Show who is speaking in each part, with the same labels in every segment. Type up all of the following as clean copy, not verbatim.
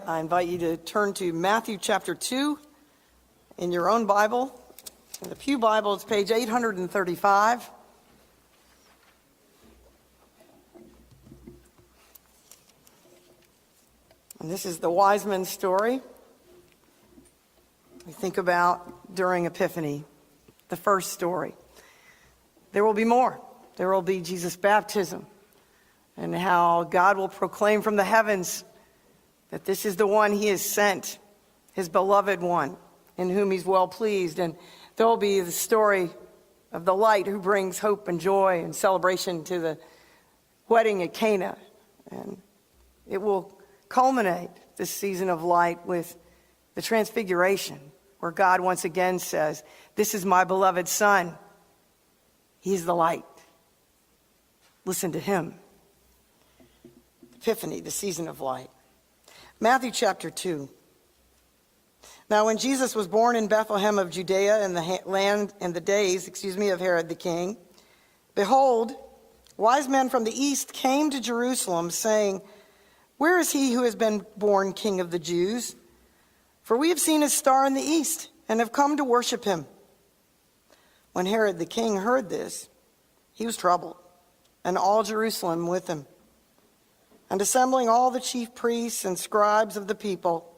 Speaker 1: I invite you to turn to Matthew chapter 2 in your own Bible. In the Pew Bible, it's page 835. And this is the wise men's story we think about during Epiphany, the first story. There will be more. There will be Jesus' baptism and how God will proclaim from the heavens that this is the one he has sent, his beloved one, in whom he's well pleased. And there will be the story of the light who brings hope and joy and celebration to the wedding at Cana. And it will culminate this season of light with the transfiguration, where God once again says, "This is my beloved Son. He's the light. Listen to him." Epiphany, the season of light. Matthew chapter 2. Now when Jesus was born in Bethlehem of Judea in the days of Herod the king, behold, wise men from the east came to Jerusalem, saying, "Where is he who has been born King of the Jews? For we have seen his star in the east and have come to worship him." When Herod the king heard this, he was troubled, and all Jerusalem with him. And assembling all the chief priests and scribes of the people,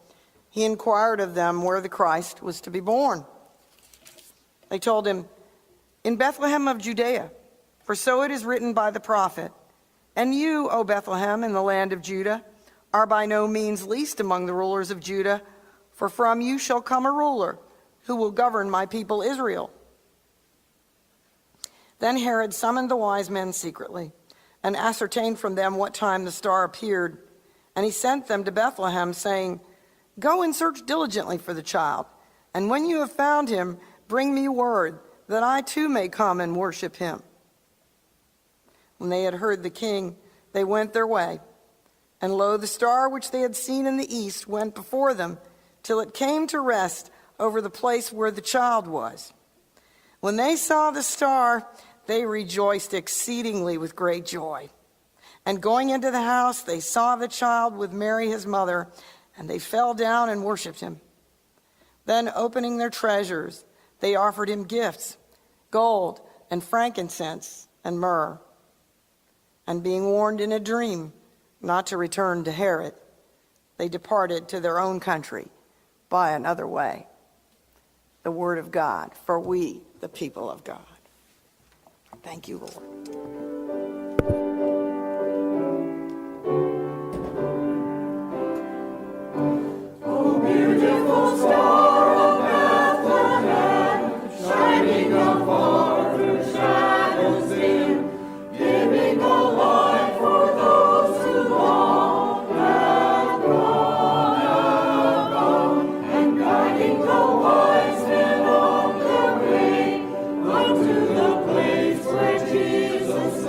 Speaker 1: he inquired of them where the Christ was to be born. They told him, "In Bethlehem of Judea, for so it is written by the prophet, 'And you, O Bethlehem, in the land of Judah, are by no means least among the rulers of Judah, for from you shall come a ruler who will govern my people Israel.'" Then Herod summoned the wise men secretly and ascertained from them what time the star appeared. And he sent them to Bethlehem, saying, "Go and search diligently for the child, and when you have found him, bring me word, that I too may come and worship him." When they had heard the king, they went their way. And lo, the star which they had seen in the east went before them, till it came to rest over the place where the child was. When they saw the star, they rejoiced exceedingly with great joy. And going into the house, they saw the child with Mary his mother, and they fell down and worshipped him. Then, opening their treasures, they offered him gifts, gold and frankincense and myrrh. And being warned in a dream not to return to Herod, they departed to their own country by another way. The word of God, for we, the people of God. Thank you, Lord.
Speaker 2: Jesus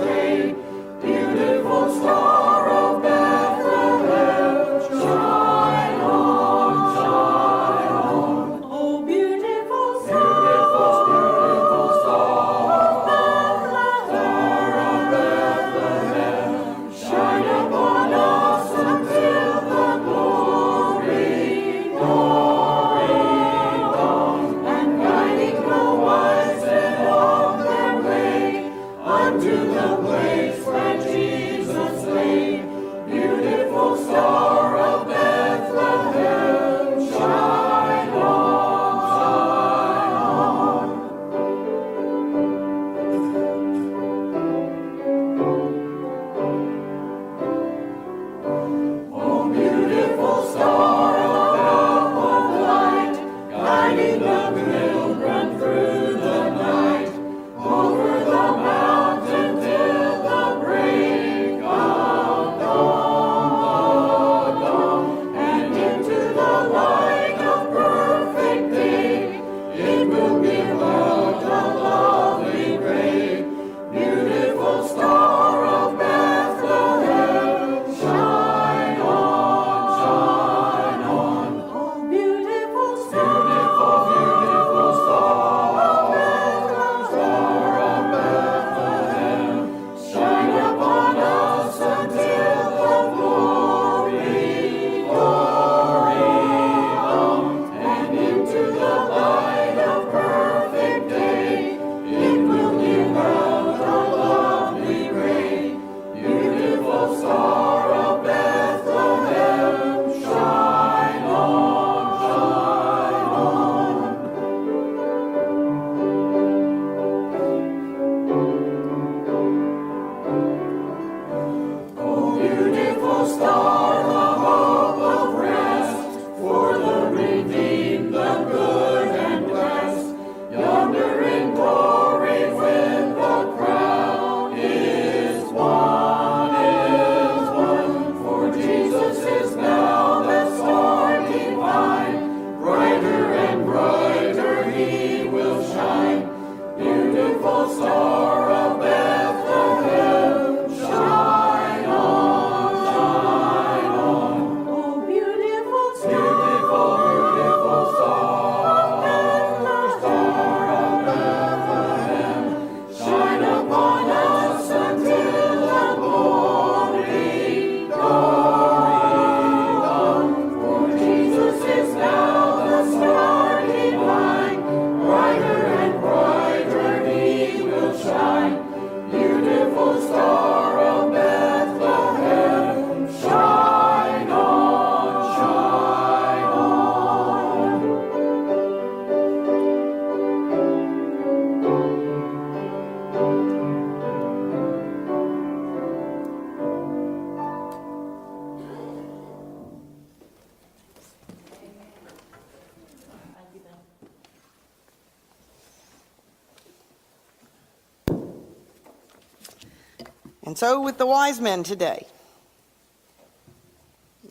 Speaker 1: And so with the wise men today,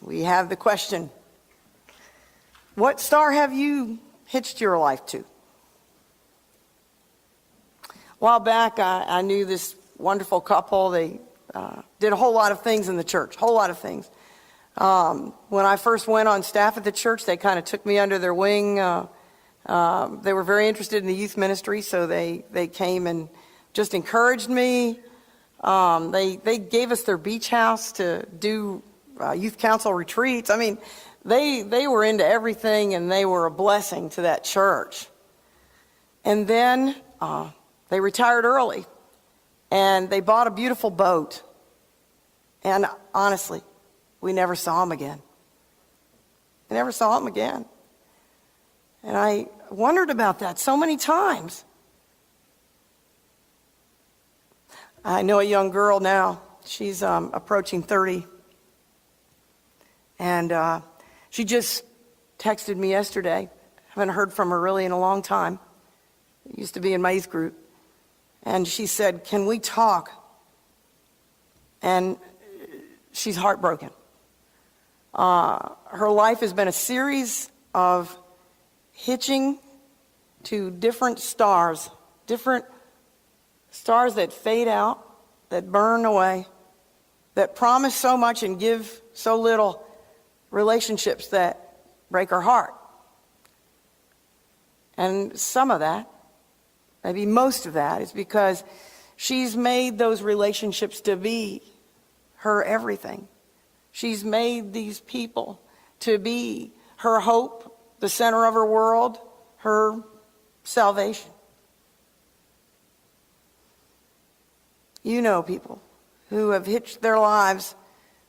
Speaker 1: we have the question, what star have you hitched your life to? A while back, I knew this wonderful couple. They did a whole lot of things in the church, whole lot of things. When I first went on staff at the church, they kind of took me under their wing. They were very interested in the youth ministry, so they came and just encouraged me. They gave us their beach house to do youth council retreats. I mean, they were into everything, and they were a blessing to that church. And then they retired early, and they bought a beautiful boat. And honestly, we never saw them again. We never saw them again. And I wondered about that so many times. I know a young girl now. She's approaching 30. And she just texted me yesterday. Haven't heard from her really in a long time. Used to be in my youth group. And she said, "Can we talk?" And she's heartbroken. Her life has been a series of hitching to different stars that fade out, that burn away, that promise so much and give so little, relationships that break her heart. And some of that, maybe most of that, is because she's made those relationships to be her everything. She's made these people to be her hope, the center of her world, her salvation. You know people who have hitched their lives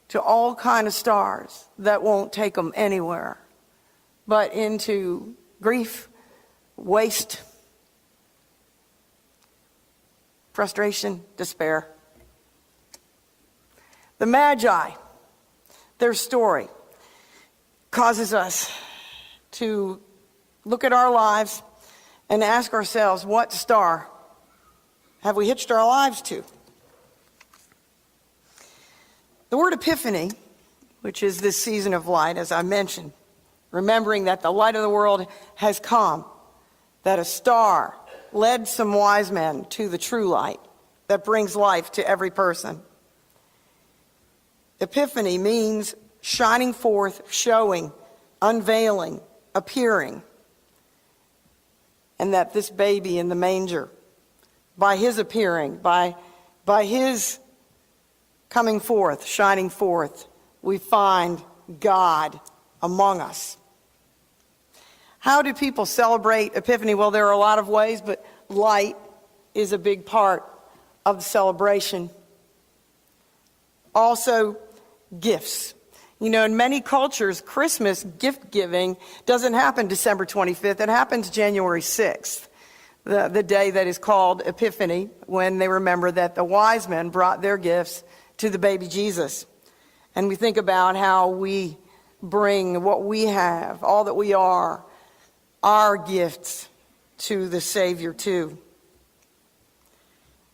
Speaker 1: to all kind of stars that won't take them anywhere but into grief, waste, frustration, despair. The Magi, their story, causes us to look at our lives and ask ourselves, what star have we hitched our lives to? The word epiphany, which is this season of light, as I mentioned, remembering that the light of the world has come, that a star led some wise men to the true light that brings life to every person. Epiphany means shining forth, showing, unveiling, appearing. And that this baby in the manger, by his appearing, by his coming forth, shining forth, we find God among us. How do people celebrate Epiphany? Well, there are a lot of ways, but light is a big part of the celebration. Also, gifts. You know, in many cultures, Christmas gift giving doesn't happen December 25th. It happens January 6th, the day that is called Epiphany, when they remember that the wise men brought their gifts to the baby Jesus. And we think about how we bring what we have, all that we are, our gifts to the Savior too.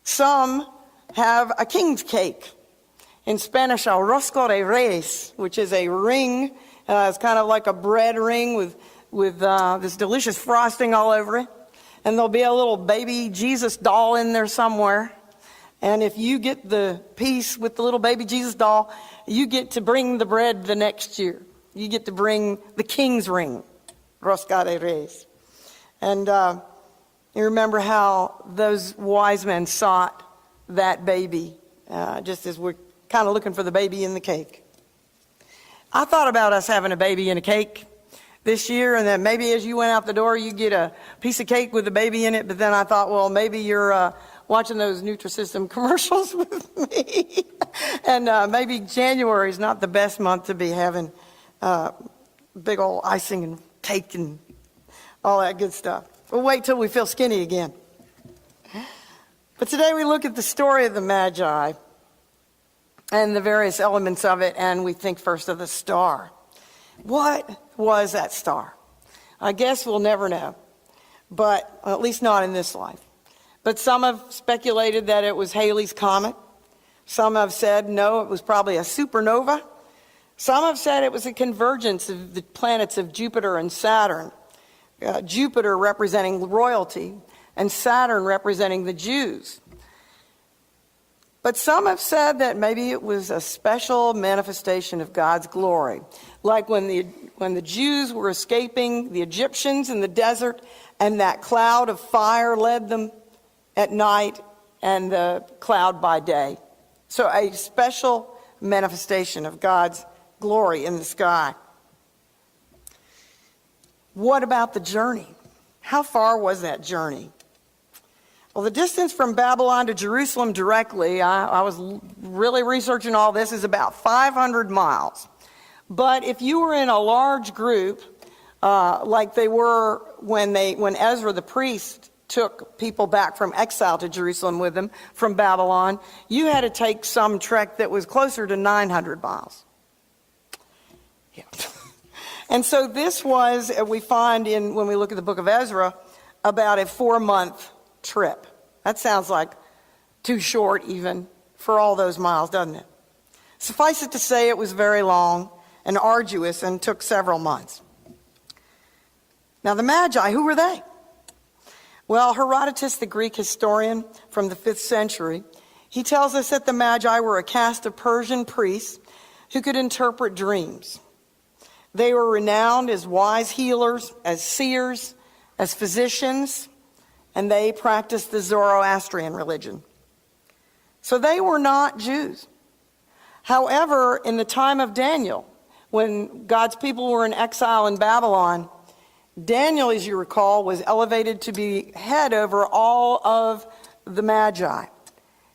Speaker 1: Some have a king's cake. In Spanish, el rosco de reyes, which is a ring. It's kind of like a bread ring with this delicious frosting all over it. And there'll be a little baby Jesus doll in there somewhere. And if you get the piece with the little baby Jesus doll, you get to bring the bread the next year. You get to bring the king's ring, rosca de reyes. And you remember how those wise men sought that baby, just as we're kind of looking for the baby in the cake. I thought about us having a baby in a cake this year, and then maybe as you went out the door, you get a piece of cake with a baby in it. But then I thought, well, maybe you're watching those Nutrisystem commercials with me. And maybe January is not the best month to be having big old icing and cake and all that good stuff. We'll wait till we feel skinny again. But today we look at the story of the Magi and the various elements of it, and we think first of the star. What was that star? I guess we'll never know, but at least not in this life. But some have speculated that it was Halley's Comet. Some have said, no, it was probably a supernova. Some have said it was a convergence of the planets of Jupiter and Saturn. Jupiter representing royalty and Saturn representing the Jews. But some have said that maybe it was a special manifestation of God's glory, like when the Jews were escaping the Egyptians in the desert, and that cloud of fire led them at night and the cloud by day. So a special manifestation of God's glory in the sky. What about the journey? How far was that journey? Well, the distance from Babylon to Jerusalem directly, I was really researching all this, is about 500 miles. But if you were in a large group, like they were when Ezra the priest took people back from exile to Jerusalem with them from Babylon, you had to take some trek that was closer to 900 miles. Yeah. And so this was, we find when we look at the book of Ezra, about a 4-month trip. That sounds like too short even for all those miles, doesn't it? Suffice it to say, it was very long and arduous and took several months. Now the Magi, who were they? Well, Herodotus, the Greek historian from the 5th century, he tells us that the Magi were a caste of Persian priests who could interpret dreams. They were renowned as wise healers, as seers, as physicians, and they practiced the Zoroastrian religion. So they were not Jews. However, in the time of Daniel, when God's people were in exile in Babylon, Daniel, as you recall, was elevated to be head over all of the Magi.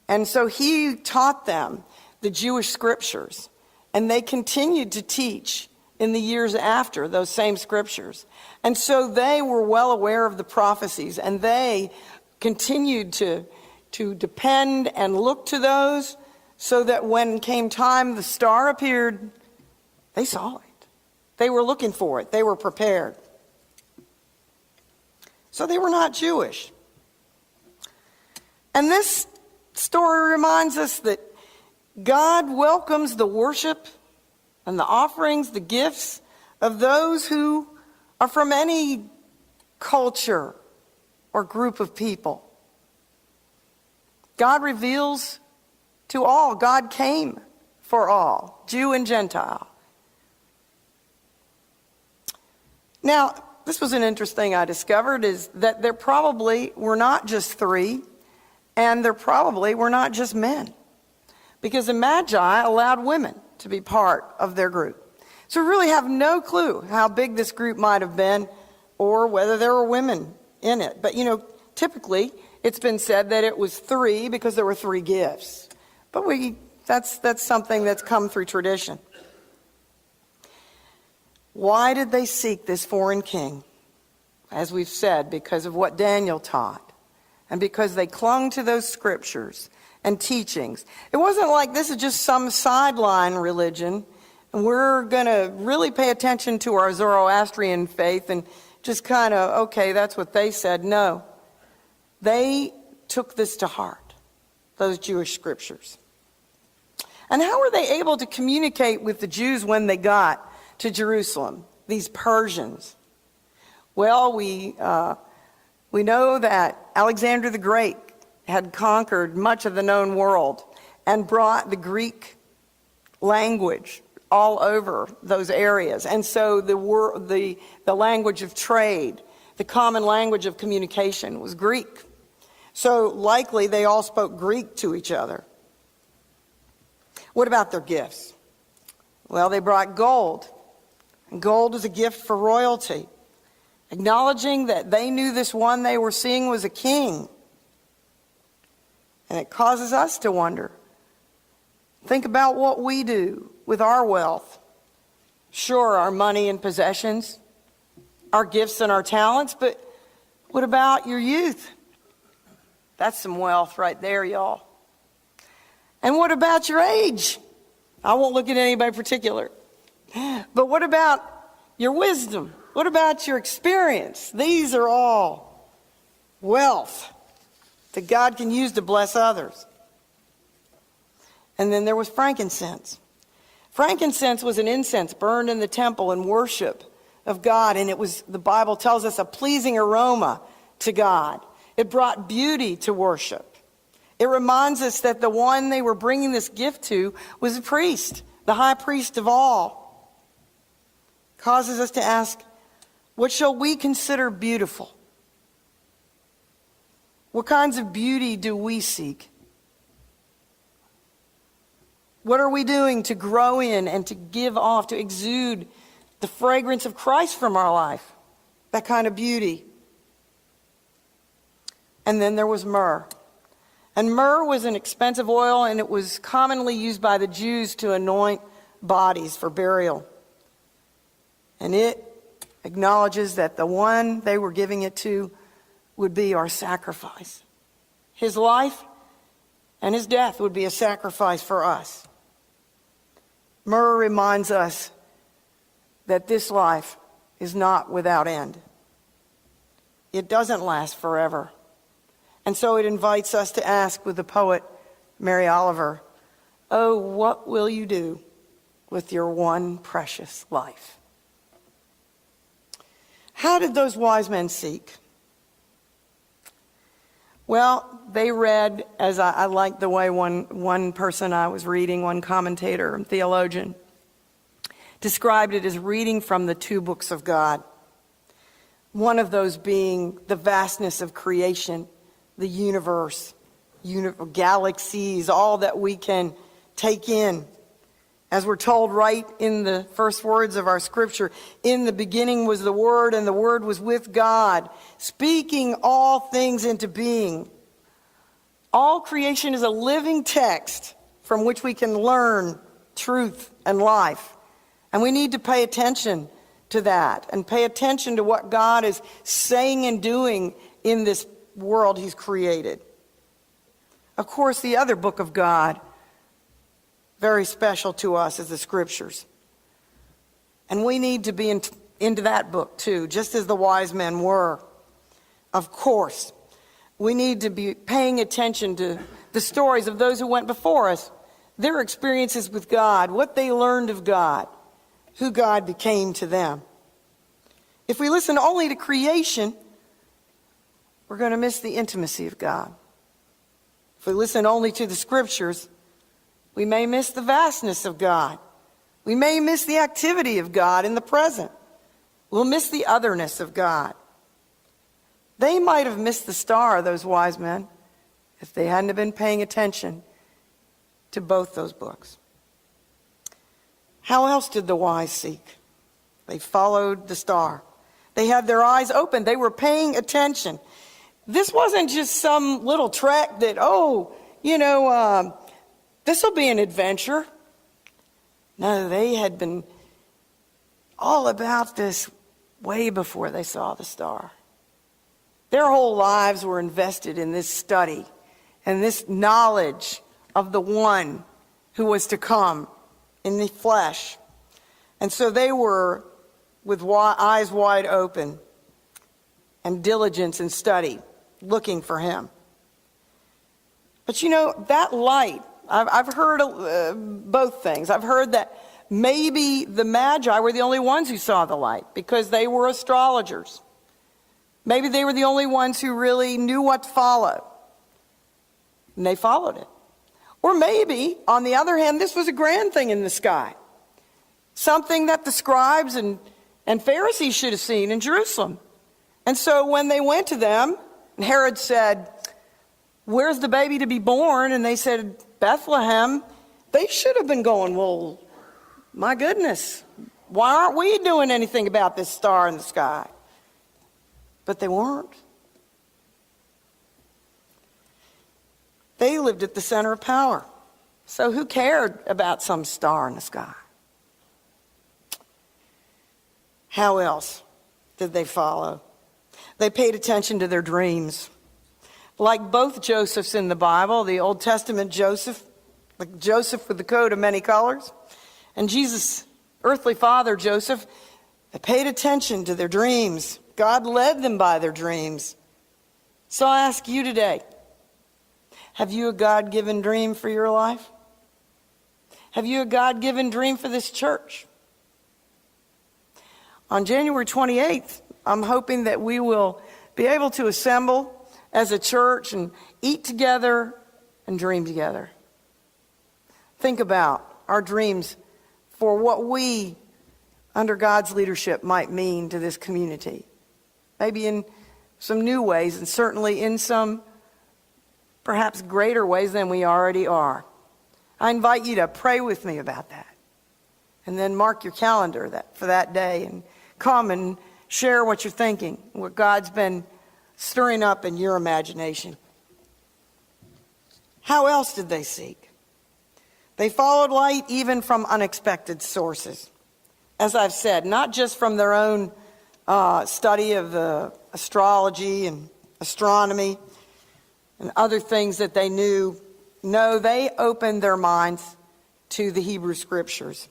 Speaker 1: And so he taught them the Jewish scriptures, and they continued to teach in the years after those same scriptures. And so they were well aware of the prophecies, and they continued to depend and look to those, so that when came time the star appeared, they saw it. They were looking for it. They were prepared. So they were not Jewish. And this story reminds us that God welcomes the worship and the offerings, the gifts of those who are from any culture or group of people. God reveals to all. God came for all, Jew and Gentile. Now, this was an interesting I discovered, is that there probably were not just 3, and there probably were not just men, because the Magi allowed women to be part of their group. So we really have no clue how big this group might have been or whether there were women in it. But, typically it's been said that it was 3 because there were 3 gifts. But that's something that's come through tradition. Why did they seek this foreign king? As we've said, because of what Daniel taught, and because they clung to those scriptures and teachings. It wasn't like this is just some sideline religion, and we're going to really pay attention to our Zoroastrian faith and just kind of, okay, that's what they said. No. They took this to heart, those Jewish scriptures. And how were they able to communicate with the Jews when they got to Jerusalem, these Persians? Well, we know that Alexander the Great had conquered much of the known world and brought the Greek language all over those areas. And so the language of trade, the common language of communication was Greek. So likely they all spoke Greek to each other. What about their gifts? Well, they brought gold. And gold is a gift for royalty, acknowledging that they knew this one they were seeing was a king. And it causes us to wonder. Think about what we do with our wealth. Sure, our money and possessions, our gifts and our talents, but what about your youth? That's some wealth right there, y'all. And what about your age? I won't look at anybody particular. But what about your wisdom? What about your experience? These are all wealth that God can use to bless others. And then there was frankincense. Frankincense was an incense burned in the temple in worship of God, and it was, the Bible tells us, a pleasing aroma to God. It brought beauty to worship. It reminds us that the one they were bringing this gift to was a priest, the high priest of all. Causes us to ask, what shall we consider beautiful? What kinds of beauty do we seek? What are we doing to grow in and to give off, to exude the fragrance of Christ from our life? That kind of beauty. And then there was myrrh. And myrrh was an expensive oil, and it was commonly used by the Jews to anoint bodies for burial. And it acknowledges that the one they were giving it to would be our sacrifice. His life and his death would be a sacrifice for us. Myrrh reminds us that this life is not without end. It doesn't last forever. And so it invites us to ask with the poet Mary Oliver, oh, what will you do with your one precious life? How did those wise men seek? Well, they read, as I like the way one person I was reading, one commentator and theologian, described it as reading from the two books of God. One of those being the vastness of creation, the universe, galaxies, all that we can take in. As we're told right in the first words of our scripture, in the beginning was the Word, and the Word was with God, speaking all things into being. All creation is a living text from which we can learn truth and life. And we need to pay attention to that and pay attention to what God is saying and doing in this world he's created. Of course, the other book of God, very special to us, is the Scriptures. And we need to be into that book too, just as the wise men were. Of course, we need to be paying attention to the stories of those who went before us, their experiences with God, what they learned of God, who God became to them. If we listen only to creation, we're going to miss the intimacy of God. If we listen only to the Scriptures, we may miss the vastness of God. We may miss the activity of God in the present. We'll miss the otherness of God. They might have missed the star, those wise men, if they hadn't have been paying attention to both those books. How else did the wise seek? They followed the star. They had their eyes open. They were paying attention. This wasn't just some little trek that, this will be an adventure. No, they had been all about this way before they saw the star. Their whole lives were invested in this study and this knowledge of the one who was to come in the flesh. And so they were with eyes wide open and diligence and study, looking for him. But that light, I've heard both things. I've heard that maybe the Magi were the only ones who saw the light because they were astrologers. Maybe they were the only ones who really knew what to follow. And they followed it. Or maybe, on the other hand, this was a grand thing in the sky. Something that the scribes and Pharisees should have seen in Jerusalem. And so when they went to them, and Herod said, where's the baby to be born? And they said, Bethlehem. They should have been going, well, my goodness, why aren't we doing anything about this star in the sky? But they weren't. They lived at the center of power. So who cared about some star in the sky? How else did they follow? They paid attention to their dreams. Like both Josephs in the Bible, the Old Testament Joseph, like Joseph with the coat of many colors, and Jesus' earthly father, Joseph, they paid attention to their dreams. God led them by their dreams. So I ask you today, have you a God-given dream for your life? Have you a God-given dream for this church? On January 28th, I'm hoping that we will be able to assemble as a church and eat together and dream together. Think about our dreams for what we, under God's leadership, might mean to this community. Maybe in some new ways, and certainly in some perhaps greater ways than we already are. I invite you to pray with me about that. And then mark your calendar for that day and come and share what you're thinking, what God's been stirring up in your imagination. How else did they seek? They followed light even from unexpected sources. As I've said, not just from their own study of the astrology and astronomy and other things that they knew. No, they opened their minds to the Hebrew Scriptures.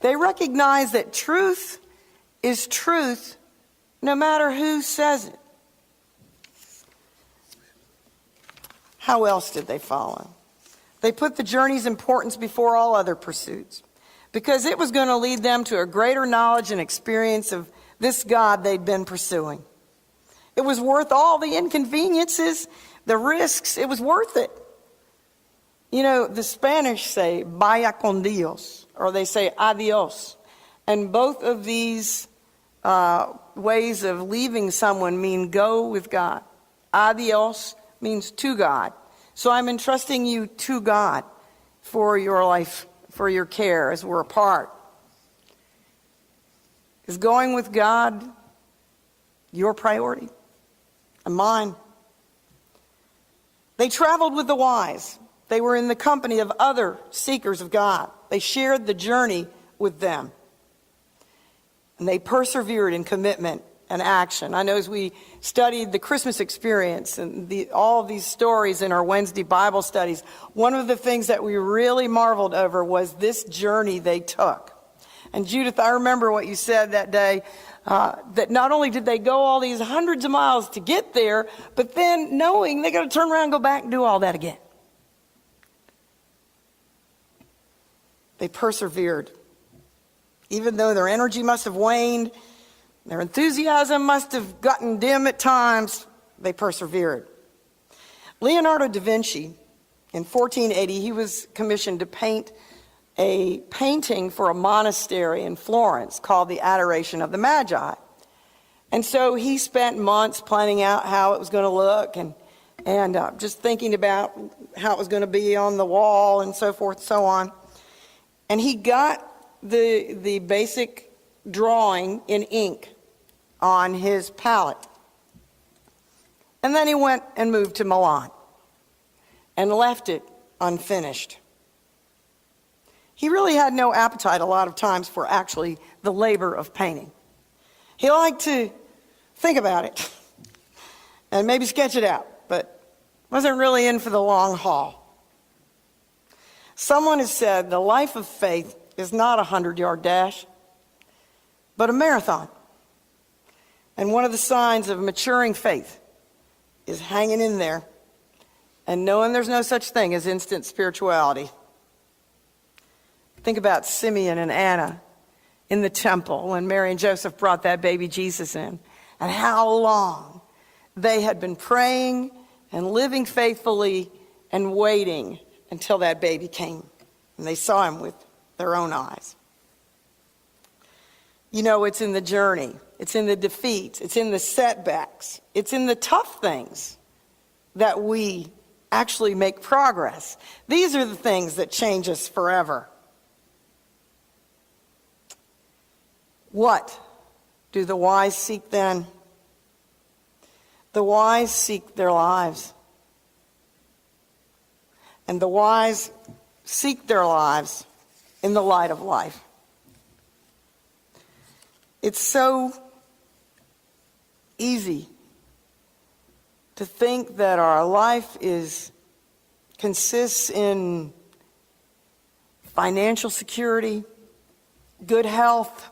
Speaker 1: They recognized that truth is truth no matter who says it. How else did they follow? They put the journey's importance before all other pursuits because it was going to lead them to a greater knowledge and experience of this God they'd been pursuing. It was worth all the inconveniences, the risks. It was worth it. You know, the Spanish say, vaya con Dios, or they say adios. And both of these ways of leaving someone mean go with God. Adios means to God. So I'm entrusting you to God for your life, for your care as we're apart. Is going with God your priority and mine? They traveled with the wise. They were in the company of other seekers of God. They shared the journey with them. And they persevered in commitment and action. I know as we studied the Christmas experience and all of these stories in our Wednesday Bible studies, one of the things that we really marveled over was this journey they took. And Judith, I remember what you said that day, that not only did they go all these hundreds of miles to get there, but then knowing they got to turn around and go back and do all that again. They persevered. Even though their energy must have waned, their enthusiasm must have gotten dim at times, they persevered. Leonardo da Vinci, in 1480, he was commissioned to paint a painting for a monastery in Florence called the Adoration of the Magi. And so he spent months planning out how it was going to look and just thinking about how it was going to be on the wall and so forth and so on. And he got the basic drawing in ink on his palette. And then he went and moved to Milan and left it unfinished. He really had no appetite a lot of times for actually the labor of painting. He liked to think about it and maybe sketch it out, but wasn't really in for the long haul. Someone has said the life of faith is not a 100-yard dash, but a marathon. And one of the signs of maturing faith is hanging in there and knowing there's no such thing as instant spirituality. Think about Simeon and Anna in the temple when Mary and Joseph brought that baby Jesus in, and how long they had been praying and living faithfully and waiting until that baby came and they saw him with their own eyes. You know, it's in the journey, it's in the defeats, it's in the setbacks, it's in the tough things that we actually make progress. These are the things that change us forever. What do the wise seek then? The wise seek their lives. And the wise seek their lives in the light of life. It's so easy to think that our life consists in financial security, good health.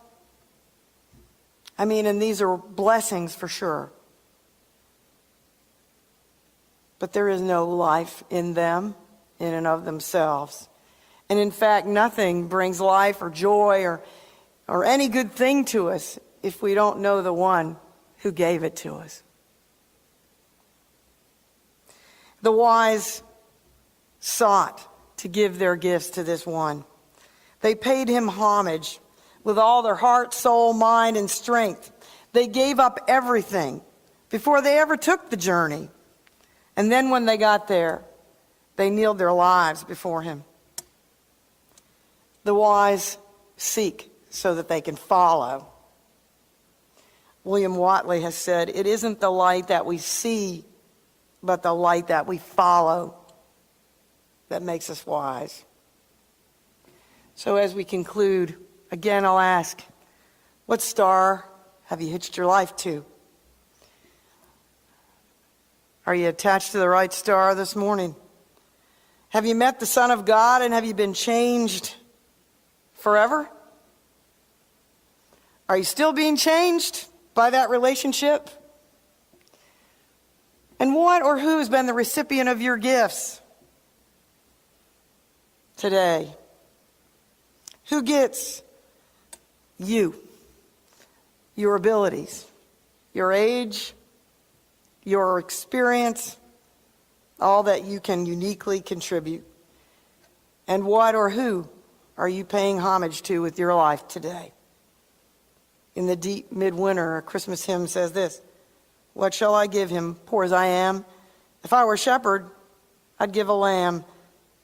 Speaker 1: I mean, and these are blessings for sure. But there is no life in them, in and of themselves. And in fact, nothing brings life or joy or any good thing to us if we don't know the one who gave it to us. The wise sought to give their gifts to this one. They paid him homage with all their heart, soul, mind, and strength. They gave up everything before they ever took the journey. And then when they got there, they kneeled their lives before him. The wise seek so that they can follow. William Watley has said, "It isn't the light that we see, but the light that we follow that makes us wise." So as we conclude, again I'll ask, what star have you hitched your life to? Are you attached to the right star this morning? Have you met the Son of God and have you been changed forever? Are you still being changed by that relationship? And what or who has been the recipient of your gifts today? Who gets you, your abilities, your age, your experience, all that you can uniquely contribute? And what or who are you paying homage to with your life today? In the deep midwinter, a Christmas hymn says this: "What shall I give him, poor as I am? If I were a shepherd, I'd give a lamb.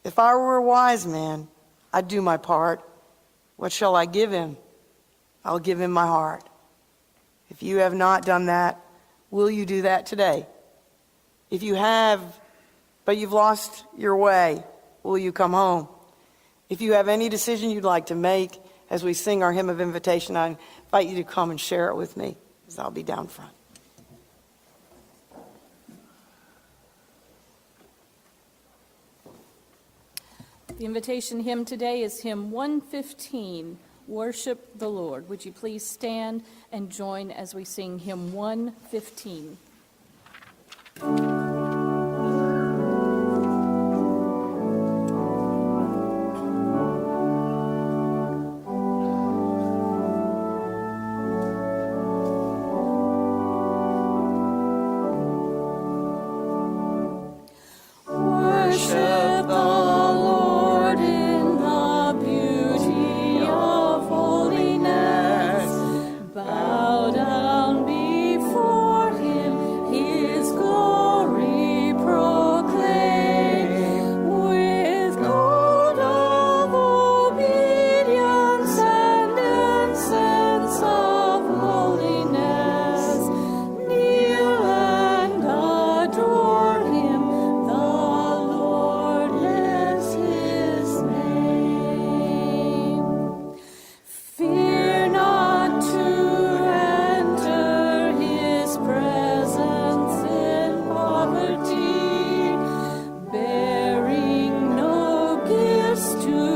Speaker 1: If I were a wise man, I'd do my part. What shall I give him? I'll give him my heart." If you have not done that, will you do that today? If you have, but you've lost your way, will you come home? If you have any decision you'd like to make as we sing our hymn of invitation, I invite you to come and share it with me, as I'll be down front.
Speaker 2: The invitation hymn today is hymn 115, Worship the Lord. Would you please stand and join as we sing hymn 115?
Speaker 3: To